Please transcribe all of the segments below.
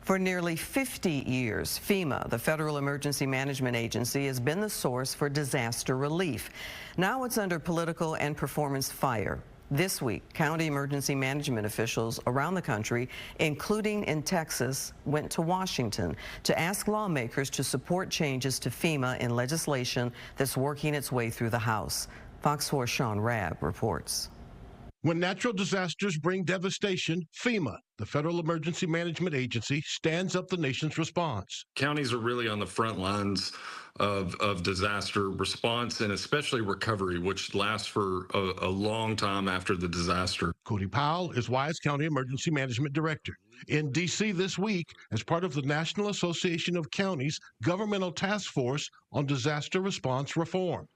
For nearly 50 years, FEMA, the Federal Emergency Management Agency, has been the source for disaster relief. Now it's under political and performance fire. This week, county emergency management officials around the country, including in Texas, went to Washington to ask lawmakers to support changes to FEMA in legislation that's working its way through the House. Fox 4's Sean Rabb reports. When natural disasters bring devastation, FEMA, the Federal Emergency Management Agency, stands up the nation's response. Counties are really on the front lines of disaster response and especially recovery, which lasts for a long time after the disaster. Cody Powell is Wise County Emergency Management Director. In D.C. this week, as part of the National Association of Counties Governmental Task Force on Disaster Response Reform,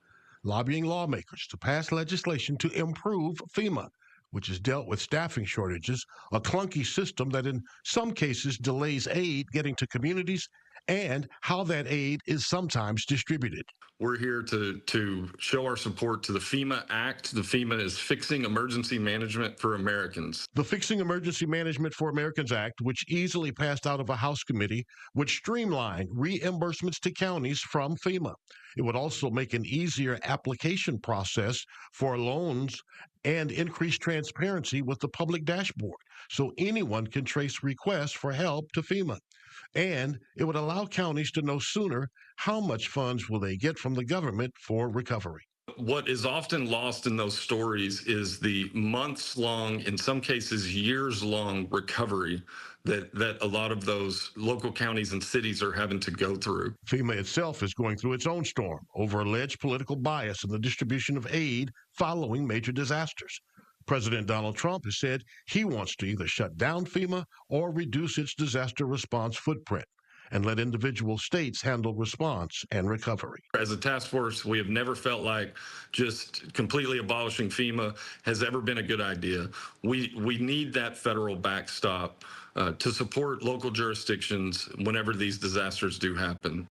lobbying lawmakers to pass legislation to improve FEMA, which has dealt with staffing shortages, a clunky system that in some cases delays aid getting to communities, and how that aid is sometimes distributed. We're here to show our support to the FEMA Act. The FEMA is Fixing Emergency Management for Americans. The Fixing Emergency Management for Americans Act, which easily passed out of a House committee, would streamline reimbursements to counties from FEMA. It would also make an easier application process for loans and increase transparency with the public dashboard, so anyone can trace requests for help to FEMA. And it would allow counties to know sooner how much funds will they get from the government for recovery. What is often lost in those stories is the months-long, in some cases years-long recovery that a lot of those local counties and cities are having to go through. FEMA itself is going through its own storm over alleged political bias in the distribution of aid following major disasters. President Donald Trump has said he wants to either shut down FEMA or reduce its disaster response footprint and let individual states handle response and recovery. As a task force, we have never felt like just completely abolishing FEMA has ever been a good idea. We need that federal backstop to support local jurisdictions whenever these disasters do happen.